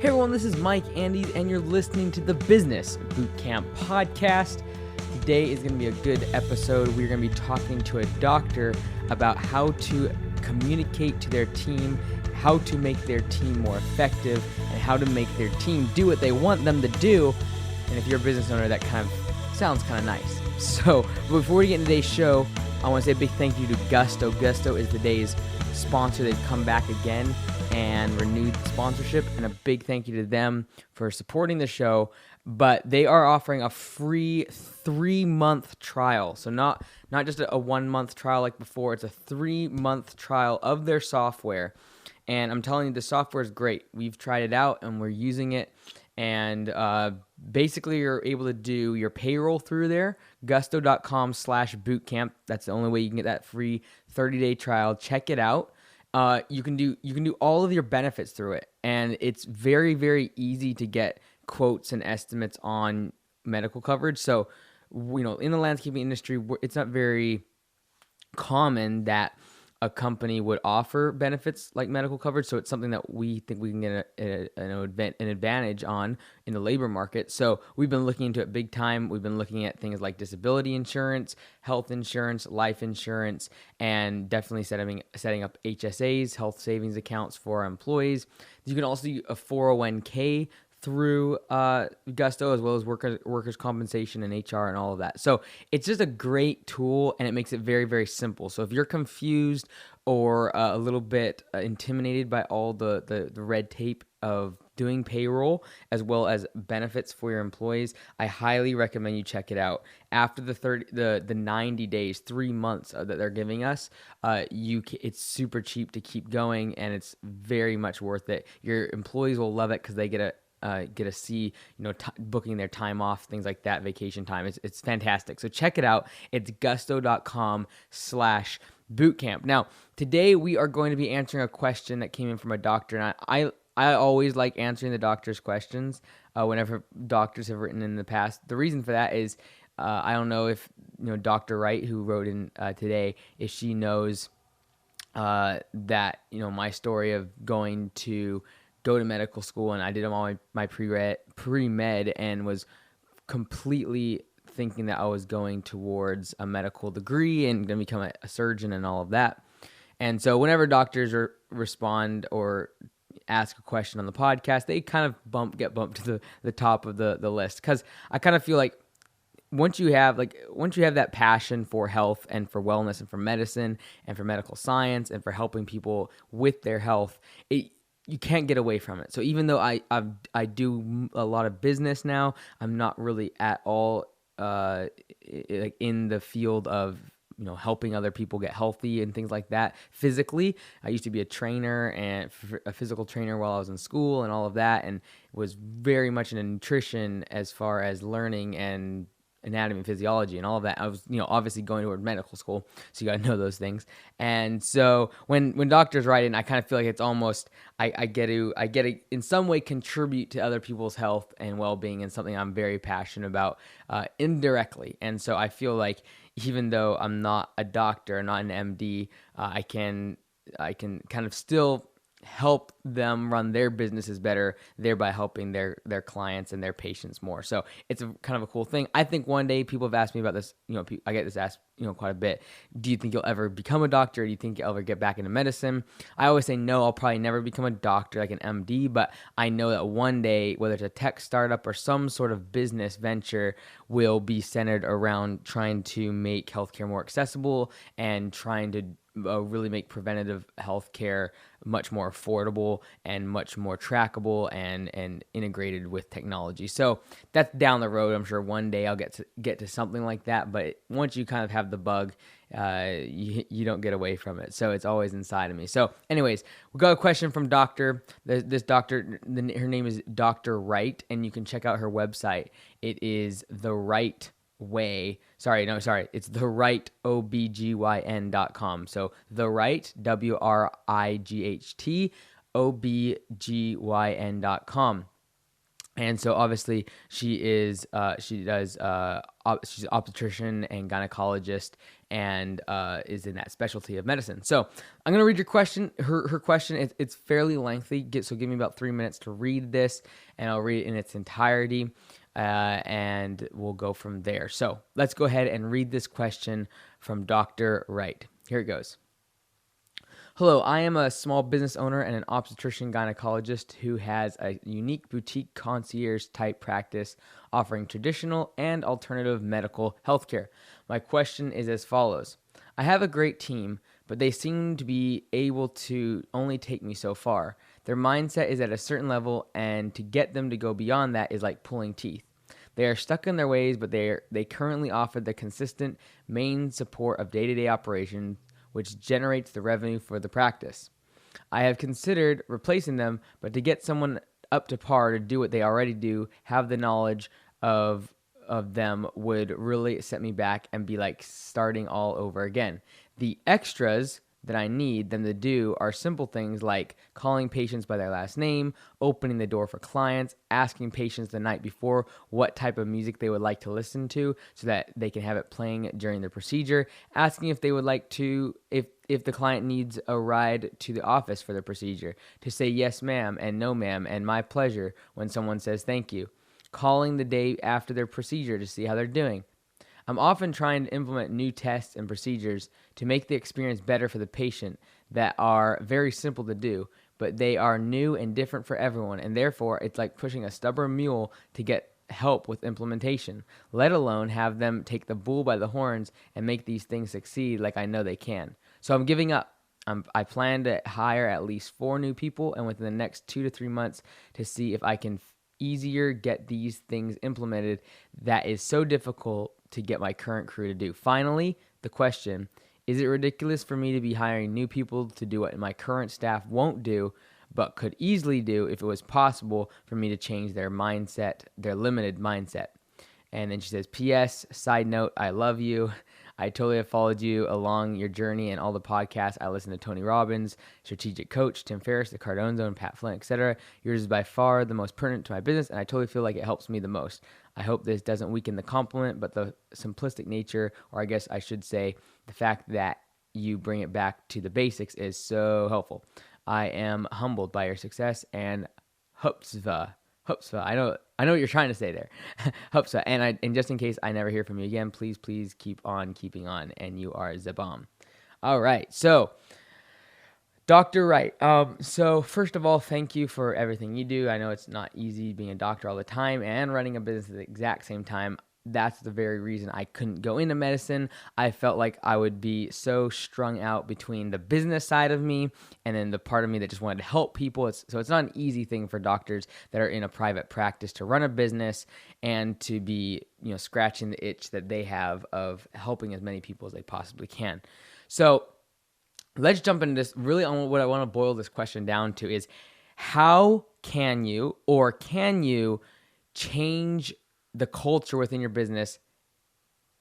Hey everyone, this is Mike Andes, and you're listening to the Business Bootcamp Podcast. Today is going to be a good episode. We're going to be talking to a doctor about how to communicate to their team, how to make their team more effective, and how to make their team do what they want them to do. And if you're a business owner, that kind of sounds kind of nice. So before we get into today's show, I want to say a big thank you to Gusto. Gusto is today's sponsor. They've come back again and renewed the sponsorship, and a big thank you to them for supporting the show. But they are offering a free 3-month trial. So not just a 1-month trial like before. It's a 3-month trial of their software. And I'm telling you, the software is great. We've tried it out and we're using it. And basically, you're able to do your payroll through there, gusto.com/bootcamp. That's the only way you can get that free 30-day trial. Check it out. You can do all of your benefits through it, and it's very, very easy to get quotes and estimates on medical coverage. So, in the landscaping industry, it's not very common that a company would offer benefits like medical coverage. So it's something that we think we can get an advantage on in the labor market. So we've been looking into it big time. We've been looking at things like disability insurance, health insurance, life insurance, and definitely setting up HSAs, health savings accounts for our employees. You can also do a 401k through Gusto, as well as workers' compensation and HR and all of that. So it's just a great tool, and it makes it very, very simple. So if you're confused or a little bit intimidated by all the red tape of doing payroll as well as benefits for your employees, I highly recommend you check it out. After the 90 days, 3 months that they're giving us, it's super cheap to keep going, and it's very much worth it. Your employees will love it because they get to see, booking their time off, things like that, vacation time. It's fantastic. So check it out. It's gusto.com/bootcamp. Now, today we are going to be answering a question that came in from a doctor, and I always like answering the doctor's questions whenever doctors have written in the past. The reason for that is I don't know if Dr. Wright, who wrote in today, if she knows that my story of going to medical school, and I did all my pre-med and was completely thinking that I was going towards a medical degree and going to become a surgeon and all of that. And so whenever doctors respond or ask a question on the podcast, they kind of get bumped to the top of the list, because I kind of feel like once you have that passion for health and for wellness and for medicine and for medical science and for helping people with their health, you can't get away from it. So even though I do a lot of business now, I'm not really at all like in the field of helping other people get healthy and things like that physically. I used to be a trainer and a physical trainer while I was in school and all of that, and was very much into nutrition as far as learning and anatomy and physiology and all of that. I was, obviously going toward medical school, so you got to know those things. And so when doctors write in, I kind of feel like it's almost I get to in some way contribute to other people's health and well-being, and something I'm very passionate about indirectly. And so I feel like even though I'm not a doctor, not an MD, I can kind of still help them run their businesses better, thereby helping their clients and their patients more. So it's kind of a cool thing. I think one day, people have asked me about this, I get this asked, quite a bit. Do you think you'll ever become a doctor? Do you think you'll ever get back into medicine? I always say no, I'll probably never become a doctor like an MD, but I know that one day, whether it's a tech startup or some sort of business venture, will be centered around trying to make healthcare more accessible and trying to really make preventative health care much more affordable and much more trackable and integrated with technology. So that's down the road. I'm sure one day I'll get to something like that. But once you kind of have the bug, you don't get away from it. So it's always inside of me. So anyways, we got a question from this doctor. Her name is Dr. Wright, and you can check out her website. It is The Right Way. It's therightobgyn.com. So The Right, WRIGHT, OBGYN.com. And so obviously she's an obstetrician and gynecologist, and is in that specialty of medicine. So I'm gonna read your question. Her question. It's fairly lengthy. So give me about 3 minutes to read this, and I'll read it in its entirety, and we'll go from there. So let's go ahead and read this question from Dr. Wright. Here it goes. Hello, I am a small business owner and an obstetrician gynecologist who has a unique boutique concierge type practice offering traditional and alternative medical healthcare. My question is as follows. I have a great team, but they seem to be able to only take me so far. Their mindset is at a certain level, and to get them to go beyond that is like pulling teeth. They are stuck in their ways, but they currently offer the consistent main support of day-to-day operations, which generates the revenue for the practice. I have considered replacing them, but to get someone up to par to do what they already do, have the knowledge of them would really set me back and be like starting all over again. The extras that I need them to do are simple things like calling patients by their last name, opening the door for clients, asking patients the night before what type of music they would like to listen to so that they can have it playing during the procedure, asking if they would like to, if the client needs a ride to the office for the procedure, to say yes ma'am and no ma'am and my pleasure when someone says thank you, calling the day after their procedure to see how they're doing. I'm often trying to implement new tests and procedures to make the experience better for the patient that are very simple to do, but they are new and different for everyone, and therefore it's like pushing a stubborn mule to get help with implementation, let alone have them take the bull by the horns and make these things succeed like I know they can. So I'm giving up. I plan to hire at least 4 new people, and within the next 2 to 3 months to see if I can easier get these things implemented that is so difficult to get my current crew to do. Finally, the question, is it ridiculous for me to be hiring new people to do what my current staff won't do, but could easily do if it was possible for me to change their mindset, their limited mindset? And then she says, P.S. Side note, I love you. I totally have followed you along your journey and all the podcasts. I listen to Tony Robbins, Strategic Coach, Tim Ferriss, The Cardone Zone, Pat Flynn, etc. Yours is by far the most pertinent to my business, and I totally feel like it helps me the most. I hope this doesn't weaken the compliment, but the simplistic nature, or I guess I should say the fact that you bring it back to the basics is so helpful. I am humbled by your success and chutzpah. Chutzpah. I know what you're trying to say there. Chutzpah. And just in case I never hear from you again, please keep on keeping on. And you are the bomb. All right. So, Dr. Wright. So first of all, thank you for everything you do. I know it's not easy being a doctor all the time and running a business at the exact same time. That's the very reason I couldn't go into medicine. I felt like I would be so strung out between the business side of me and then the part of me that just wanted to help people. So it's not an easy thing for doctors that are in a private practice to run a business and to be, scratching the itch that they have of helping as many people as they possibly can. So let's jump into this. Really, what I want to boil this question down to is how can you change the culture within your business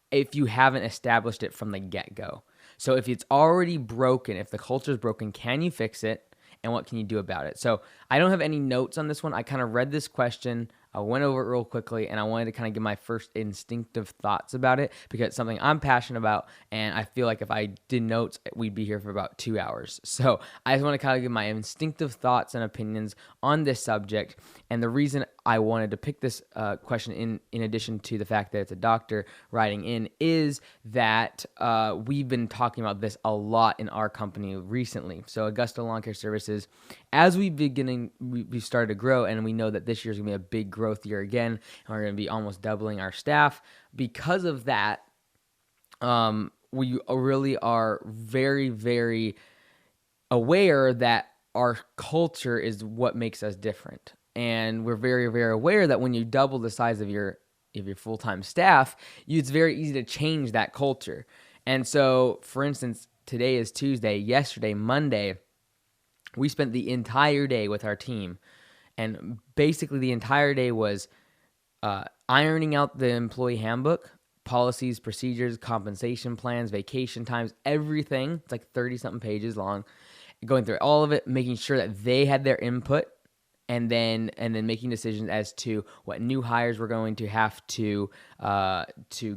if you haven't established it from the get-go? So if it's already broken, if the culture is broken, can you fix it? And what can you do about it? So I don't have any notes on this one. I kind of read this question. I went over it real quickly, and I wanted to kind of give my first instinctive thoughts about it because it's something I'm passionate about, and I feel like if I did notes, we'd be here for about 2 hours. So I just want to kind of give my instinctive thoughts and opinions on this subject, and the reason I wanted to pick this question in addition to the fact that it's a doctor writing in is that we've been talking about this a lot in our company recently. So Augusta Lawn Care Services, as we started to grow, and we know that this year is going to be a big growth year again, and we're going to be almost doubling our staff. Because of that, we really are very, very aware that our culture is what makes us different. And we're very, very aware that when you double the size of your full-time staff, it's very easy to change that culture. And so, for instance, today is Tuesday. Yesterday, Monday, we spent the entire day with our team. And basically the entire day was ironing out the employee handbook, policies, procedures, compensation plans, vacation times, everything. It's like 30-something pages long. Going through all of it, making sure that they had their input and then making decisions as to what new hires we're going to have to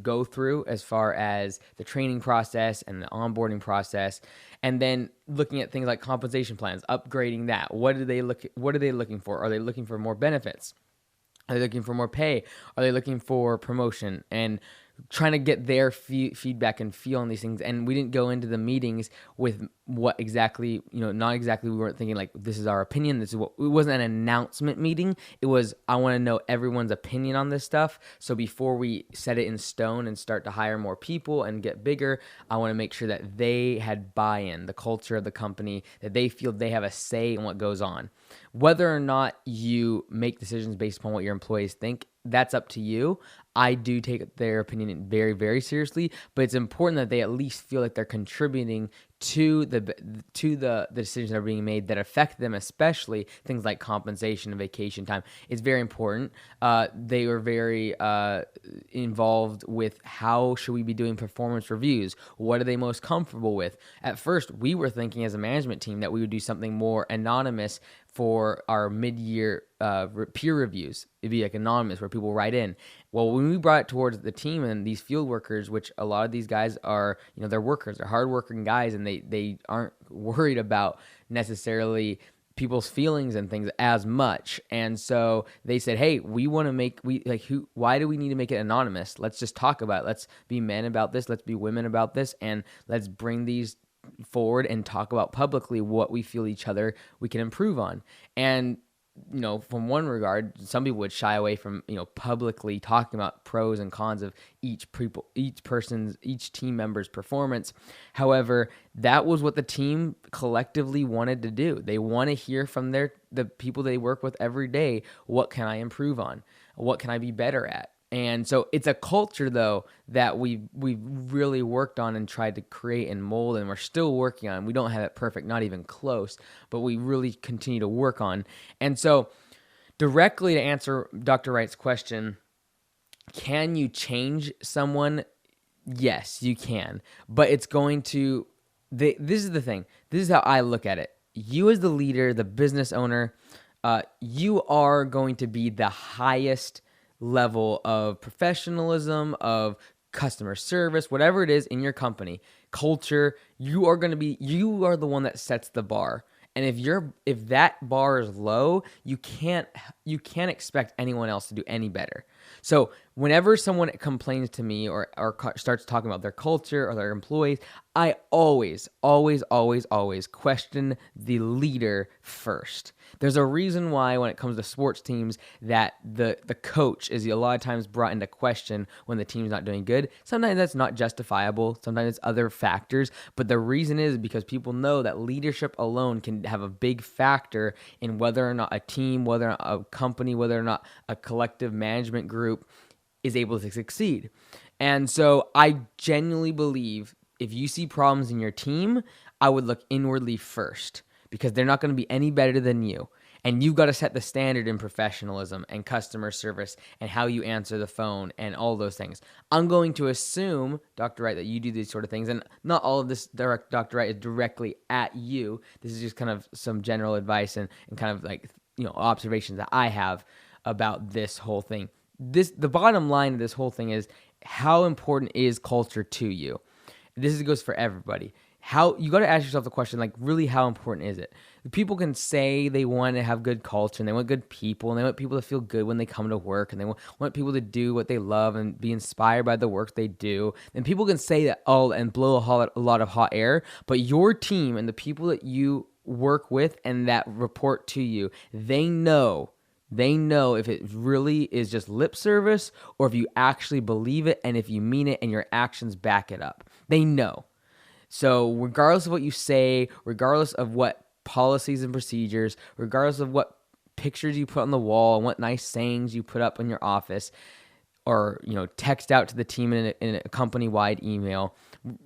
go through as far as the training process and the onboarding process, and then looking at things like compensation plans, upgrading that. What are they looking for? Are they looking for more benefits? Are they looking for more pay? Are they looking for promotion? And trying to get their feedback and feel on these things. And we didn't go into the meetings with what exactly, not exactly, we weren't thinking like, this is our opinion. This is what, it wasn't an announcement meeting. It was, I want to know everyone's opinion on this stuff. So before we set it in stone and start to hire more people and get bigger, I want to make sure that they had buy-in, the culture of the company, that they feel they have a say in what goes on. Whether or not you make decisions based upon what your employees think, that's up to you. I do take their opinion very, very seriously, but it's important that they at least feel like they're contributing to the decisions that are being made that affect them, especially things like compensation and vacation time. It's very important. They were very involved with how should we be doing performance reviews? What are they most comfortable with? At first, we were thinking as a management team that we would do something more anonymous for our mid-year peer reviews. It'd be like anonymous where people write in. Well, when we brought it towards the team and these field workers, which a lot of these guys are, they're workers, they're hardworking guys, and they aren't worried about necessarily people's feelings and things as much. And so they said, hey, we want to why do we need to make it anonymous? Let's just talk about it. Let's be men about this. Let's be women about this. And let's bring these forward and talk about publicly what we feel we can improve on. And from one regard, some people would shy away from publicly talking about pros and cons of each team member's performance. However, that was what the team collectively wanted to do. They want to hear from the people they work with every day. What can I improve on? What can I be better at? And so it's a culture, though, that we've really worked on and tried to create and mold, and we're still working on. We don't have it perfect, not even close, but we really continue to work on. And so directly to answer Dr. Wright's question, can you change someone? Yes, you can. But it's going to this is the thing. This is how I look at it. You as the leader, the business owner, you are going to be the highest level of professionalism, of customer service, whatever it is in your company, culture. You are the one that sets the bar. And if that bar is low, you can't expect anyone else to do any better. So whenever someone complains to me or starts talking about their culture or their employees, I always question the leader first. There's a reason why when it comes to sports teams that the coach is a lot of times brought into question when the team's not doing good. Sometimes that's not justifiable. Sometimes it's other factors. But the reason is because people know that leadership alone can have a big factor in whether or not a team, whether or not a company, whether or not a collective management group is able to succeed. And so I genuinely believe if you see problems in your team, I would look inwardly first, because they're not going to be any better than you. And you've got to set the standard in professionalism and customer service and how you answer the phone and all those things. I'm going to assume, Dr. Wright, that you do these sort of things. And not all of this, Dr. Wright, is directly at you. This is just kind of some general advice and kind of like, observations that I have about this whole thing. The bottom line of this whole thing is, how important is culture to you? This goes for everybody. You got to ask yourself the question, like, really, how important is it? People can say they want to have good culture and they want good people and they want people to feel good when they come to work and they want people to do what they love and be inspired by the work they do. And people can say that all and blow a lot of hot air, but your team and the people that you work with and that report to you, they know if it really is just lip service or if you actually believe it and if you mean it and your actions back it up. They know. So regardless of what you say, regardless of what policies and procedures, regardless of what pictures you put on the wall and what nice sayings you put up in your office or, text out to the team in a company-wide email,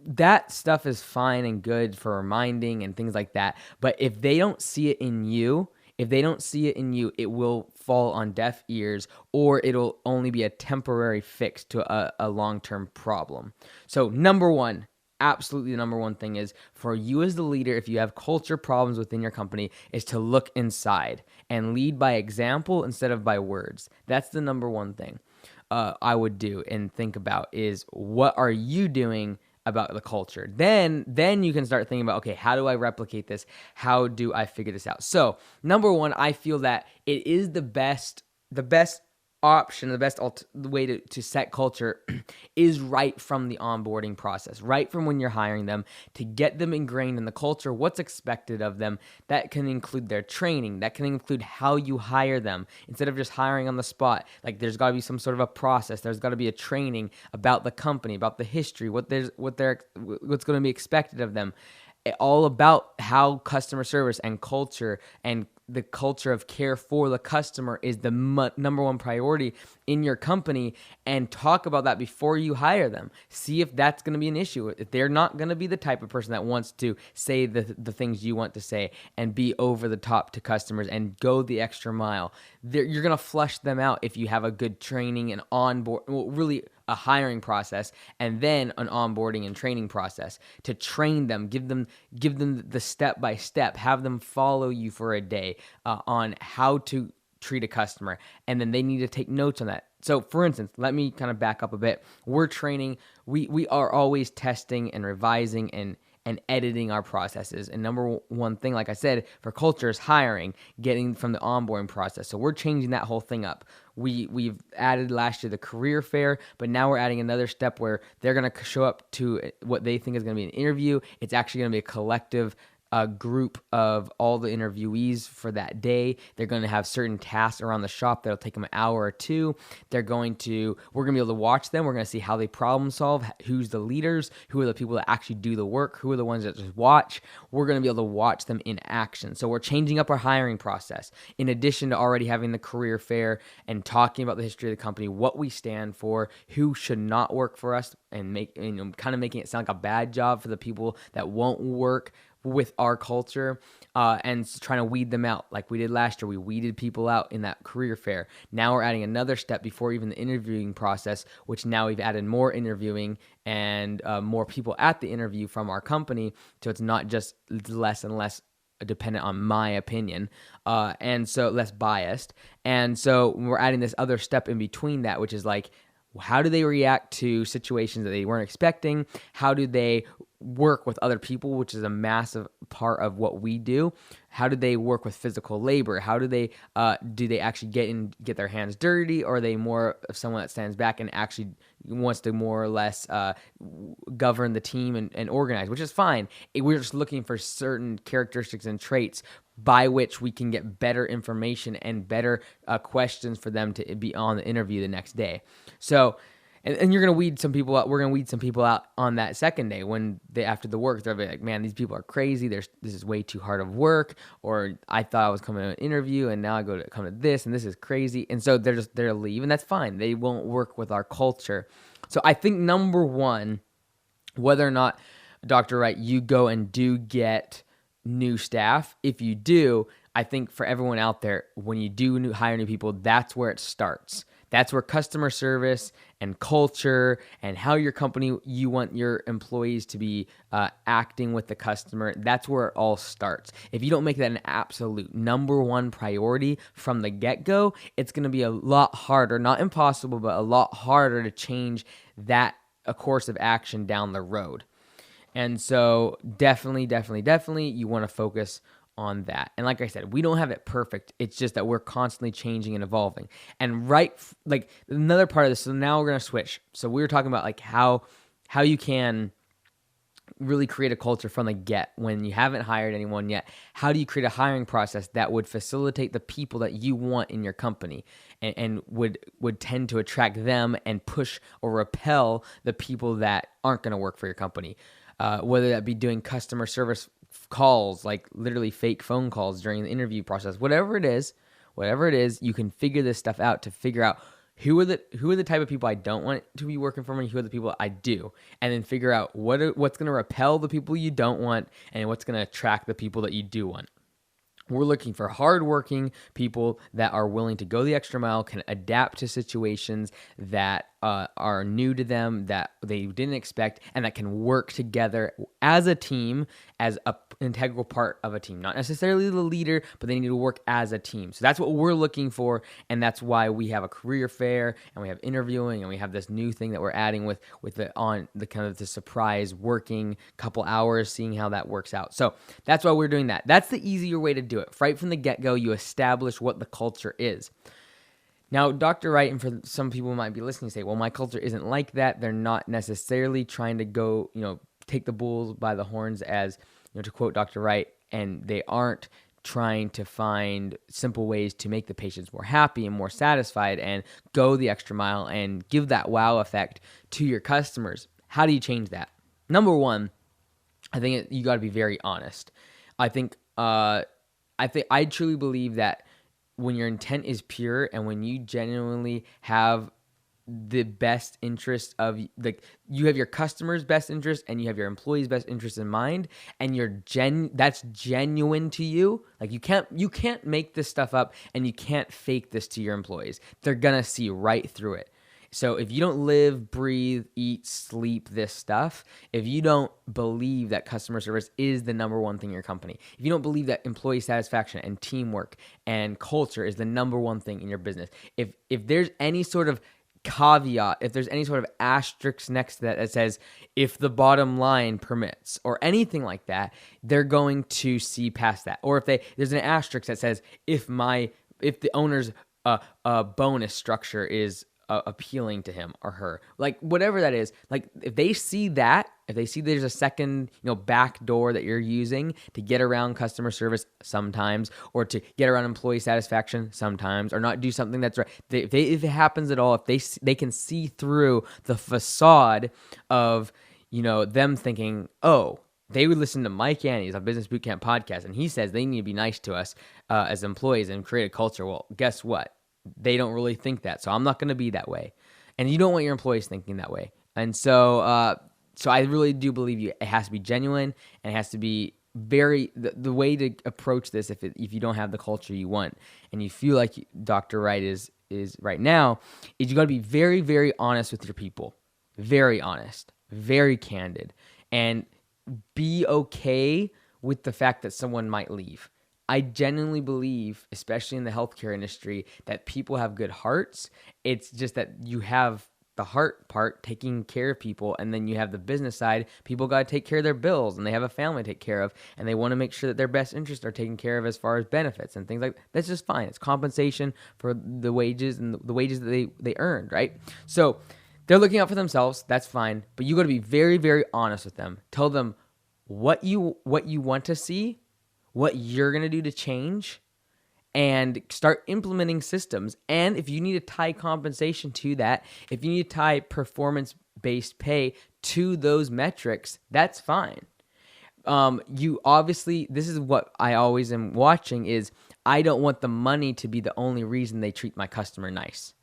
that stuff is fine and good for reminding and things like that. But if they don't see it in you, it will fall on deaf ears, or it'll only be a temporary fix to a long-term problem. So absolutely the number one thing is for you as the leader, if you have culture problems within your company, is to look inside and lead by example instead of by words. That's the number one thing I would do and think about is what are you doing about the culture. Then you can start thinking about, okay, how do I replicate this? How do I figure this out? So number one, I feel that it is the best option, the best way to set culture is right from the onboarding process, right from when you're hiring them, to get them ingrained in the culture, what's expected of them. That can include their training, that can include how you hire them instead of just hiring on the spot. Like there's got to be some sort of a process, there's got to be a training about the company, about the history, what's going to be expected of them, all about how customer service and culture and the culture of care for the customer is the number one priority in your company, and talk about that before you hire them. See if that's going to be an issue. If they're not going to be the type of person that wants to say the things you want to say and be over the top to customers and go the extra mile, you're going to flush them out if you have a good training and onboard, really a hiring process, and then an onboarding and training process to train them, give them the step by step, have them follow you for a day on how to treat a customer, and then they need to take notes on that. So for instance, let me kind of back up a bit. We're training, we are always testing and revising and editing our processes. And number one thing, like I said, for culture is hiring, getting from the onboarding process. So we're changing that whole thing up. We've added last year the career fair, but now we're adding another step where they're going to show up to what they think is going to be an interview. It's actually going to be a collective group of all the interviewees for that day. They're going to have certain tasks around the shop that'll take them an hour or two. We're going to be able to watch them. We're going to see how they problem solve, who's the leaders, who are the people that actually do the work, who are the ones that just watch. We're going to be able to watch them in action. So we're changing up our hiring process. In addition to already having the career fair and talking about the history of the company, what we stand for, who should not work for us, and kind of making it sound like a bad job for the people that won't work with our culture, and trying to weed them out like we did last year. We weeded people out in that career fair. Now we're adding another step before even the interviewing process, which now we've added more interviewing and more people at the interview from our company, so it's not just less and less dependent on my opinion, and so less biased. And so we're adding this other step in between that, which is like, how do they react to situations that they weren't expecting? How do they work with other people, which is a massive part of what we do? How do they work with physical labor? How do they actually get their hands dirty, or are they more of someone that stands back and actually wants to more or less govern the team and organize, which is fine. We're just looking for certain characteristics and traits by which we can get better information and better questions for them to be on the interview the next day. So, and you're going to weed some people out. We're going to weed some people out on that second day when after the work, they'll be like, man, these people are crazy. This is way too hard of work. Or I thought I was coming to an interview and now I come to this, and this is crazy. And so they'll leave, and that's fine. They won't work with our culture. So I think number one, whether or not, Dr. Wright, you go and do get new staff, if you do, I think for everyone out there, when you do hire new people, that's where it starts. That's where customer service and culture and how your company, you want your employees to be acting with the customer, that's where it all starts. If you don't make that an absolute number one priority from the get-go, it's going to be a lot harder, not impossible, but a lot harder to change that a course of action down the road. And so definitely, you want to focus on that. And like I said, we don't have it perfect. It's just that we're constantly changing and evolving. And like another part of this, so now we're going to switch. So we were talking about like how you can really create a culture from the get when you haven't hired anyone yet. How do you create a hiring process that would facilitate the people that you want in your company and would tend to attract them and push or repel the people that aren't going to work for your company? Whether that be doing customer service calls, like literally fake phone calls during the interview process, whatever it is, you can figure this stuff out to figure out who are the type of people I don't want to be working for me, who are the people I do, and then figure out what's going to repel the people you don't want and what's going to attract the people that you do want. We're looking for hardworking people that are willing to go the extra mile, can adapt to situations that are new to them, that they didn't expect, and that can work together as a team, as an integral part of a team. Not necessarily the leader, but they need to work as a team. So that's what we're looking for, and that's why we have a career fair, and we have interviewing, and we have this new thing that we're adding with the on the kind of the surprise working couple hours, seeing how that works out. So that's why we're doing that. That's the easier way to do it. Right from the get-go, you establish what the culture is. Now, Dr. Wright, and for some people who might be listening, say, well, my culture isn't like that. They're not necessarily trying to go, take the bulls by the horns, as, to quote Dr. Wright, and they aren't trying to find simple ways to make the patients more happy and more satisfied and go the extra mile and give that wow effect to your customers. How do you change that? Number one, I think you got to be very honest. I truly believe that when your intent is pure and when you genuinely have the best interest of you have your customers' best interest and you have your employees' best interest in mind, and that's genuine to you. Like you can't make this stuff up, and you can't fake this to your employees. They're gonna see right through it. So if you don't live, breathe, eat, sleep this stuff, if you don't believe that customer service is the number one thing in your company, if you don't believe that employee satisfaction and teamwork and culture is the number one thing in your business, if there's any sort of caveat, if there's any sort of asterisk next to that says if the bottom line permits or anything like that, they're going to see past that. Or if there's an asterisk that says if the owner's bonus structure is appealing to him or her, like whatever that is, like if they see there's a second back door that you're using to get around customer service sometimes, or to get around employee satisfaction sometimes, or not do something that's right, if it happens at all, if they can see through the facade of them thinking, oh, they would listen to Mike Annie's on Business Bootcamp podcast, and he says they need to be nice to us as employees and create a culture. Well, guess what? They don't really think that, so I'm not going to be that way. And you don't want your employees thinking that way. And so I really do believe it has to be genuine, and it has to be the way to approach this, if you don't have the culture you want, and you feel like Dr. Wright is right now, is you got to be very, very honest with your people. Very honest, very candid, and be okay with the fact that someone might leave. I genuinely believe, especially in the healthcare industry, that people have good hearts. It's just that you have the heart part, taking care of people, and then you have the business side. People got to take care of their bills, and they have a family to take care of, and they want to make sure that their best interests are taken care of as far as benefits and things like that. That's just fine. It's compensation for the wages and the wages that they earned, right? So they're looking out for themselves. That's fine. But you got to be very, very honest with them. Tell them what you want to see, what you're going to do to change, and start implementing systems. And if you need to tie compensation to that, if you need to tie performance-based pay to those metrics, that's fine. You obviously, this is what I always am watching, is I don't want the money to be the only reason they treat my customer nice.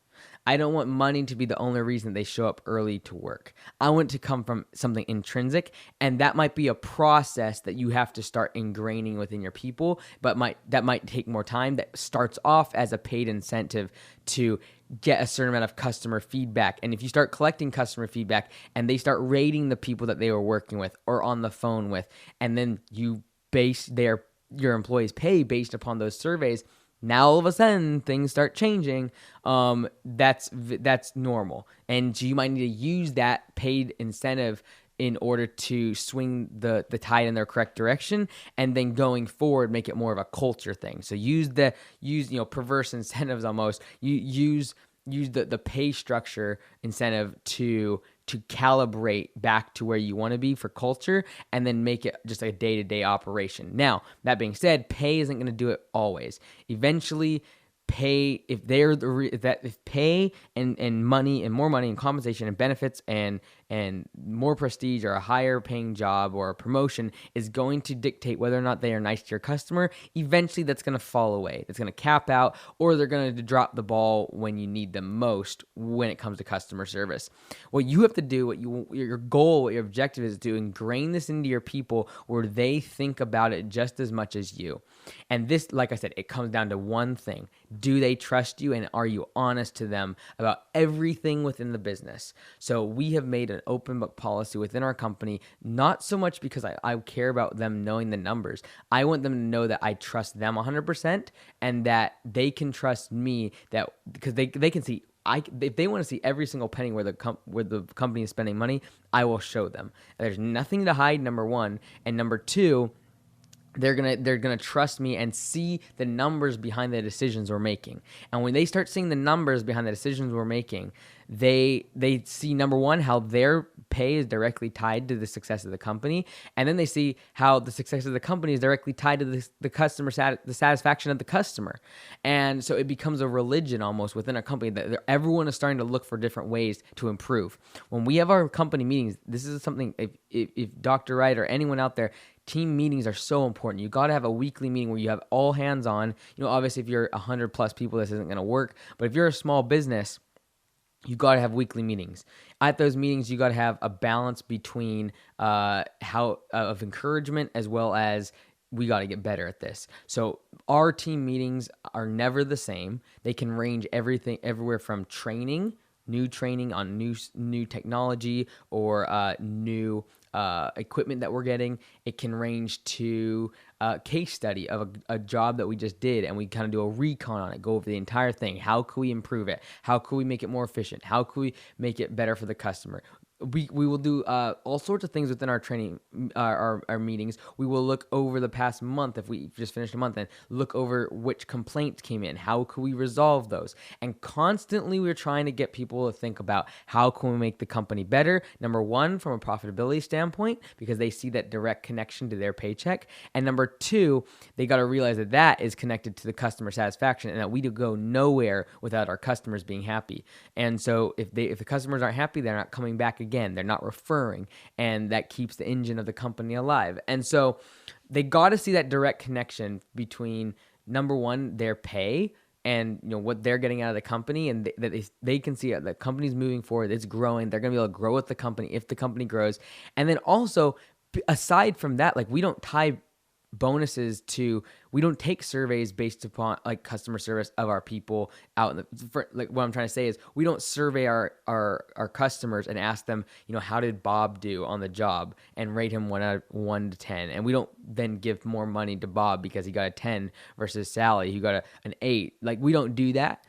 I don't want money to be the only reason they show up early to work. I want it to come from something intrinsic, and that might be a process that you have to start ingraining within your people, but that might take more time. That starts off as a paid incentive to get a certain amount of customer feedback. And if you start collecting customer feedback and they start rating the people that they were working with or on the phone with, and then you base your employees' pay based upon those surveys, now all of a sudden things start changing. That's normal, and you might need to use that paid incentive in order to swing the tide in their correct direction, and then going forward make it more of a culture thing. So use perverse incentives almost. You use the pay structure incentive to calibrate back to where you want to be for culture, and then make it just a day-to-day operation. Now, that being said, pay isn't going to do it always. Eventually, pay, if pay and money and more money and compensation and benefits and and more prestige or a higher paying job or a promotion is going to dictate whether or not they are nice to your customer. Eventually that's going to fall away. It's going to cap out, or they're going to drop the ball when you need them most when it comes to customer service. What you have to do, your goal, what your objective is to ingrain this into your people where they think about it just as much as you. And this, like I said, it comes down to one thing. Do they trust you, and are you honest to them about everything within the business? So we have made an open book policy within our company, not so much because I care about them knowing the numbers. I want them to know that I trust them 100% and that they can trust me, that because they can see, if they want to see every single penny where the company is spending money, I will show them. There's nothing to hide, number one, and number two, they're gonna trust me and see the numbers behind the decisions we're making. And when they start seeing the numbers behind the decisions we're making, they see, number one, how their pay is directly tied to the success of the company, and then they see how the success of the company is directly tied to the satisfaction of the customer. And so it becomes a religion almost within a company that everyone is starting to look for different ways to improve. When we have our company meetings, this is something, if Dr. Wright or anyone out there, team meetings are so important. You got to have a weekly meeting where you have all hands on. Obviously, if you're 100 plus people, this isn't going to work. But if you're a small business, you got to have weekly meetings. At those meetings, you got to have a balance between of encouragement as well as we got to get better at this. So our team meetings are never the same. They can range everywhere from new training on new technology or new equipment that we're getting. It can range to a case study of a job that we just did, and we kind of do a recon on it, go over the entire thing. How could we improve it? How could we make it more efficient? How could we make it better for the customer? We will do all sorts of things within our training, our meetings. We will look over the past month, if we just finished a month, and look over which complaints came in. How could we resolve those? And constantly we're trying to get people to think about how can we make the company better. Number one, from a profitability standpoint, because they see that direct connection to their paycheck. And number two, they got to realize that that is connected to the customer satisfaction, and that we do go nowhere without our customers being happy. And so if the customers aren't happy, they're not coming back again, they're not referring, and that keeps the engine of the company alive. And so they got to see that direct connection between, number one, their pay and what they're getting out of the company, and that they can see the company's moving forward, it's growing, they're going to be able to grow with the company if the company grows. And then also, aside from that, like, we don't tie bonuses we don't take surveys based upon like customer service of our people out like what I'm trying to say is, we don't survey our customers and ask them, how did Bob do on the job, and rate him 1 to 10, and we don't then give more money to Bob because he got a 10 versus Sally who got an 8. Like, we don't do that.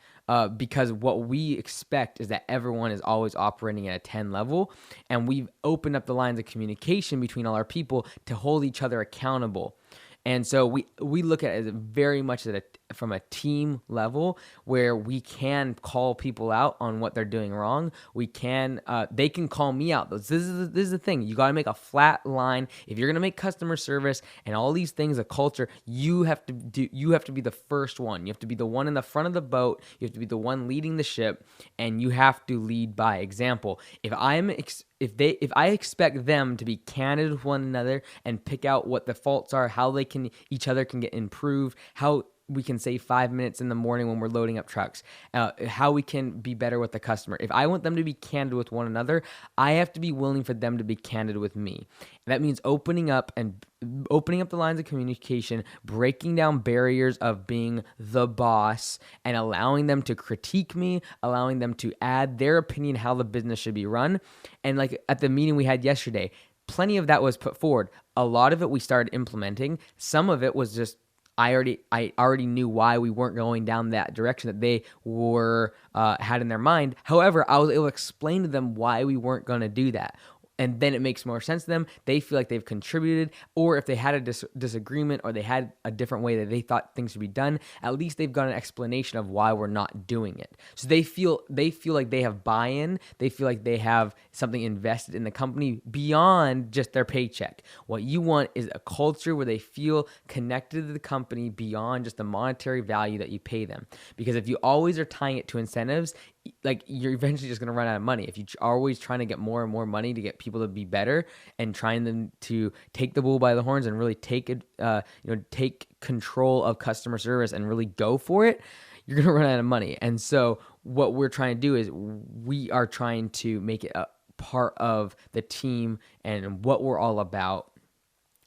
Because what we expect is that everyone is always operating at a 10 level, and we've opened up the lines of communication between all our people to hold each other accountable. And so we look at it as very much from a team level, where we can call people out on what they're doing wrong. We can they can call me out. This is the thing. You got to make a flat line. If you're gonna make customer service and all these things a culture, you have to be the first one. You have to be the one in the front of the boat. You have to be the one leading the ship, and you have to lead by example. If I expect them to be candid with one another and pick out what the faults are, how each other can get improved, how we can save 5 minutes in the morning when we're loading up trucks, how we can be better with the customer. If I want them to be candid with one another, I have to be willing for them to be candid with me. That means opening up the lines of communication, breaking down barriers of being the boss, and allowing them to critique me, allowing them to add their opinion how the business should be run. And like at the meeting we had yesterday, plenty of that was put forward. A lot of it we started implementing. Some of it was just I already knew why we weren't going down that direction that they were had in their mind. However, I was able to explain to them why we weren't going to do that. And then it makes more sense to them. They feel like they've contributed, or if they had a disagreement, or they had a different way that they thought things should be done, at least they've got an explanation of why we're not doing it. So they feel like they have buy-in. They feel like they have something invested in the company beyond just their paycheck. What you want is a culture where they feel connected to the company beyond just the monetary value that you pay them. Because if you always are tying it to incentives, like you're eventually just going to run out of money. If you are always trying to get more and more money to get people to be better and trying them to take the bull by the horns and really take it, take control of customer service and really go for it, you're going to run out of money. And so what we're trying to do is we are trying to make it a part of the team and what we're all about.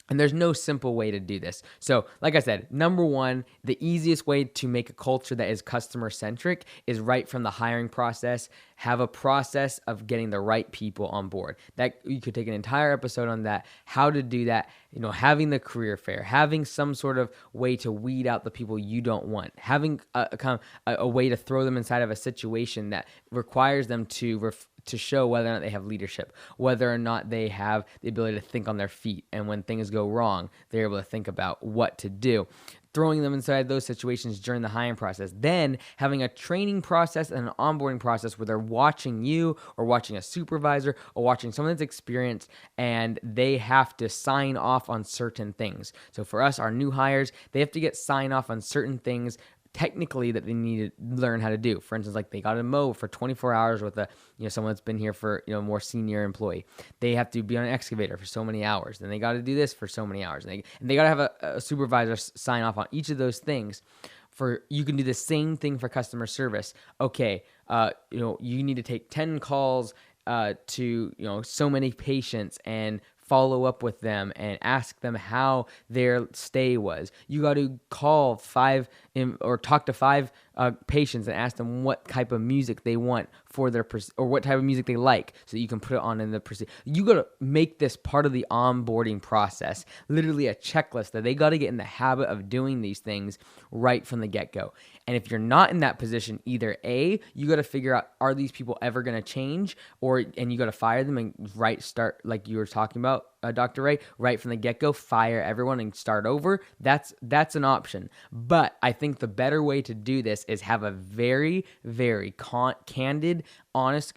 And there's no simple way to do this. So, like I said, number one, the easiest way to make a culture that is customer centric is right from the hiring process. Have a process of getting the right people on board. That you could take an entire episode on that, how to do that, having the career fair, having some sort of way to weed out the people you don't want, having a way to throw them inside of a situation that requires them to show whether or not they have leadership, whether or not they have the ability to think on their feet. And when things go wrong, they're able to think about what to do. Throwing them inside those situations during the hiring process. Then having a training process and an onboarding process where they're watching you or watching a supervisor or watching someone that's experienced and they have to sign off on certain things. So for us, our new hires, they have to get sign off on certain things technically that they need to learn how to do. For instance, like they got to mow for 24 hours with someone that's been here for, more senior employee. They have to be on an excavator for so many hours. Then they got to do this for so many hours. And they got to have a supervisor sign off on each of those things. You can do the same thing for customer service. Okay, you need to take 10 calls to, so many patients and follow up with them and ask them how their stay was. You got to call or talk to 5 patients and ask them what type of music they want for their or what type of music they like, so that you can put it on in the procedure. You got to make this part of the onboarding process, literally a checklist that they got to get in the habit of doing these things right from the get-go. And if you're not in that position, either A, you got to figure out, are these people ever going to change, and you got to fire them and start like you were talking about, Dr. Ray, right from the get-go, fire everyone and start over. That's an option. But I think the better way to do this is have a very, very candid, honest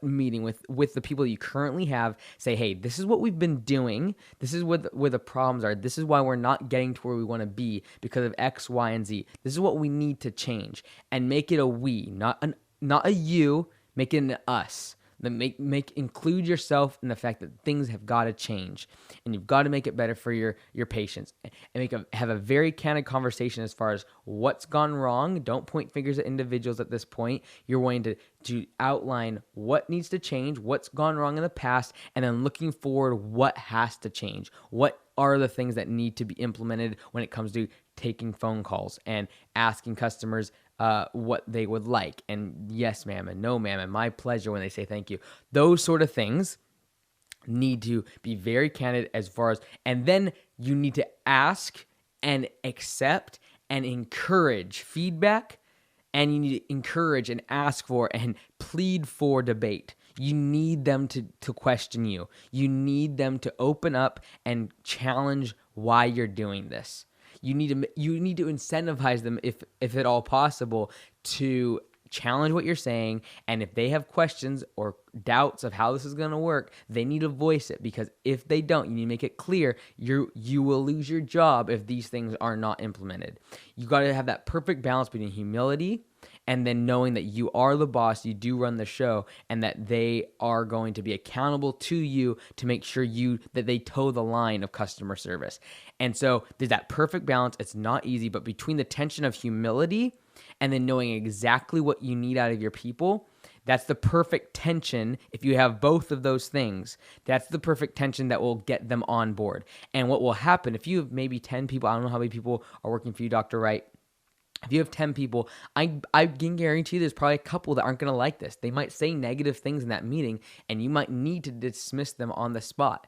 meeting with the people you currently have. Say, hey, this is what we've been doing. This is where the problems are. This is why we're not getting to where we want to be because of X, Y, and Z. This is what we need to change, and make it a we, not a you. Make it an us. Include yourself in the fact that things have got to change, and you've got to make it better for your patients, and have a very candid conversation as far as what's gone wrong. Don't point fingers at individuals at this point. You're wanting to outline what needs to change, what's gone wrong in the past, and then looking forward, what has to change. What are the things that need to be implemented when it comes to taking phone calls and asking customers what they would like, and yes ma'am and no ma'am and my pleasure when they say thank you. Those sort of things need to be very candid as far as, and then you need to ask and accept and encourage feedback, and you need to encourage and ask for and plead for debate. You need them to question you. You need them to open up and challenge why you're doing this. You need to incentivize them, if at all possible, to challenge what you're saying. And if they have questions or doubts of how this is going to work, they need to voice it, because if they don't, you need to make it clear you will lose your job if these things are not implemented. You got to have that perfect balance between humility and then knowing that you are the boss, you do run the show, and that they are going to be accountable to you to make sure that they toe the line of customer service. And so there's that perfect balance. It's not easy, but between the tension of humility and then knowing exactly what you need out of your people, that's the perfect tension. If you have both of those things, that's the perfect tension that will get them on board. And what will happen if you have maybe 10 people, I don't know how many people are working for you, Dr. Wright. If you have 10 people, I can guarantee there's probably a couple that aren't going to like this. They might say negative things in that meeting, and you might need to dismiss them on the spot.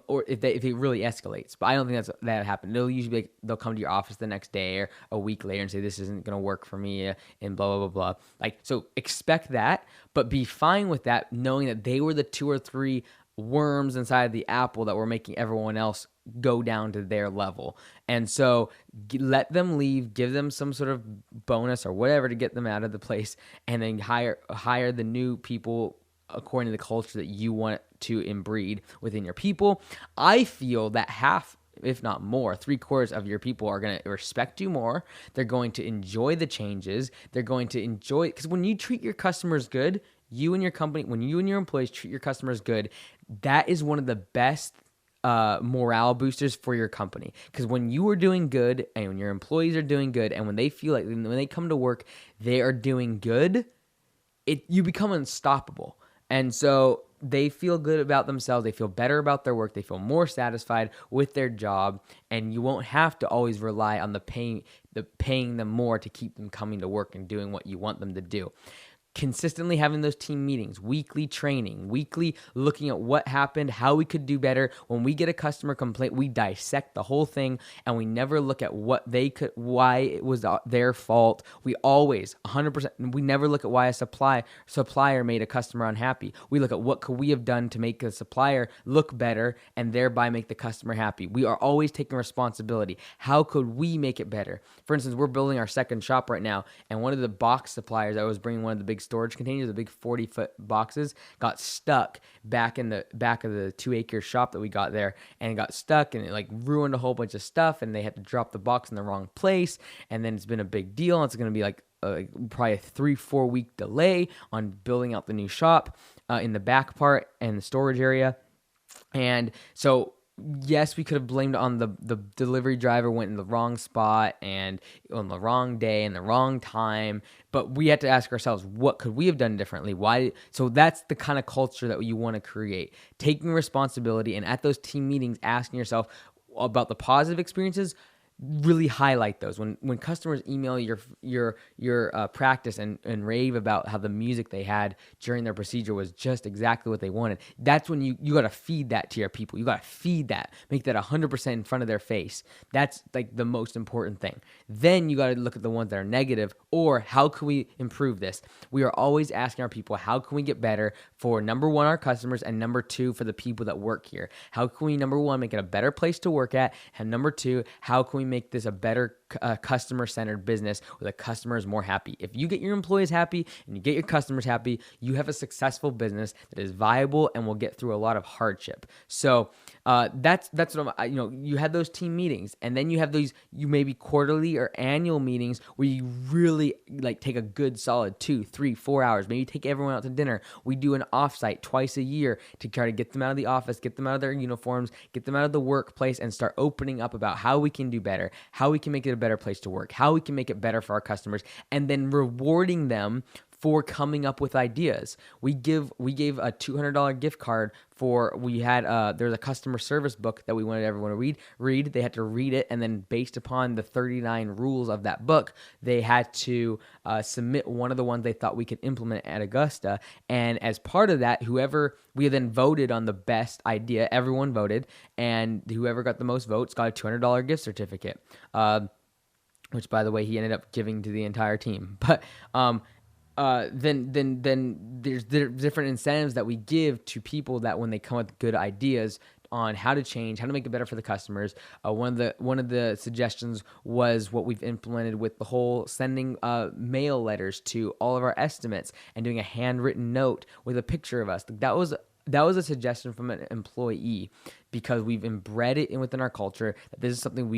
Or if it really escalates. But I don't think that happened. They'll usually be they'll come to your office the next day or a week later and say, this isn't going to work for me, and blah, blah, blah, blah. So expect that, but be fine with that, knowing that they were the 2 or 3 worms inside the apple that were making everyone else go down to their level. And so let them leave, give them some sort of bonus or whatever to get them out of the place, and then hire the new people according to the culture that you want to inbreed within your people. I feel that half if not more, 3/4 of your people are going to respect you more. They're going to enjoy the changes. They're going to enjoy, because when you treat your customers good, you and your company, when you and your employees treat your customers good, that is one of the best morale boosters for your company. Because when you are doing good and when your employees are doing good and when they feel like when they come to work, they are doing good, you become unstoppable. And so they feel good about themselves. They feel better about their work. They feel more satisfied with their job. And you won't have to always rely on the paying them more to keep them coming to work and doing what you want them to do. Consistently having those team meetings, weekly training, weekly looking at what happened, how we could do better. When we get a customer complaint, we dissect the whole thing and we never look at why it was their fault. We always 100%, we never look at why a supplier made a customer unhappy. We look at what could we have done to make the supplier look better and thereby make the customer happy. We are always taking responsibility. How could we make it better? For instance, we're building our second shop right now, and one of the box suppliers that was bringing one of the big storage containers, the big 40-foot boxes, got stuck back in the back of the 2-acre shop that we got there, and it got stuck and it like ruined a whole bunch of stuff, and they had to drop the box in the wrong place, and then it's been a big deal. It's going to be like probably a 3-4 week delay on building out the new shop in the back part and the storage area. And so yes, we could have blamed on the delivery driver went in the wrong spot and on the wrong day and the wrong time, but we had to ask ourselves, what could we have done differently? Why? So that's the kind of culture that you want to create, taking responsibility, and at those team meetings, asking yourself about the positive experiences. Really highlight those. When customers email your practice and rave about how the music they had during their procedure was just exactly what they wanted, that's when you got to feed that to your people. You got to feed that, make that 100% in front of their face. That's like the most important thing. Then you got to look at the ones that are negative, or how can we improve this? We are always asking our people, how can we get better for number one, our customers, and number two, for the people that work here? How can we, number one, make it a better place to work at? And number two, how can we make this a better customer-centered business where the customer is more happy? If you get your employees happy and you get your customers happy, you have a successful business that is viable and will get through a lot of hardship. So that's what you had those team meetings, and then you have those, you maybe quarterly or annual meetings where you really like take a good solid 2, 3, 4 hours. Maybe take everyone out to dinner. We do an offsite twice a year to try to get them out of the office, get them out of their uniforms, get them out of the workplace, and start opening up about how we can do better, how we can make it a better place to work, how we can make it better for our customers, and then rewarding them for coming up with ideas. We gave a $200 gift card there's a customer service book that we wanted everyone to read. They had to read it, and then based upon the 39 rules of that book, they had to submit one of the ones they thought we could implement at Augusta. And as part of that, we then voted on the best idea. Everyone voted, and whoever got the most votes got a $200 gift certificate, which, by the way, he ended up giving to the entire team. But then there's different incentives that we give to people that when they come with good ideas on how to change, how to make it better for the customers. One of the suggestions was what we've implemented with the whole sending mail letters to all of our estimates and doing a handwritten note with a picture of us. That was a suggestion from an employee, because we've inbred it within our culture that this is something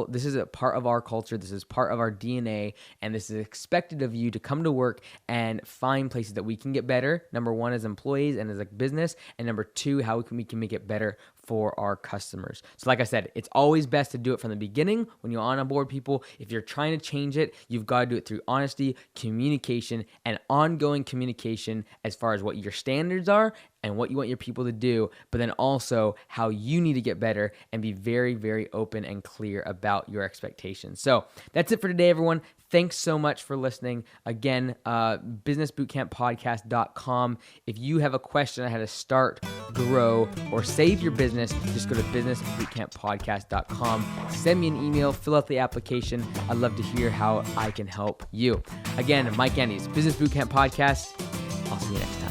this is a part of our culture, this is part of our DNA, and this is expected of you to come to work and find places that we can get better, number one, as employees and as a business, and number two, how we can make it better for our customers. So like I said, it's always best to do it from the beginning when you're on board people. If you're trying to change it, you've got to do it through honesty, communication, and ongoing communication as far as what your standards are and what you want your people to do, but then also how you need to get better, and be very, very open and clear about your expectations. So that's it for today, everyone. Thanks so much for listening. Again, businessbootcamppodcast.com. If you have a question on how to start, grow, or save your business, just go to businessbootcamppodcast.com. Send me an email, fill out the application. I'd love to hear how I can help you. Again, Mike Andes, Business Bootcamp Podcast. I'll see you next time.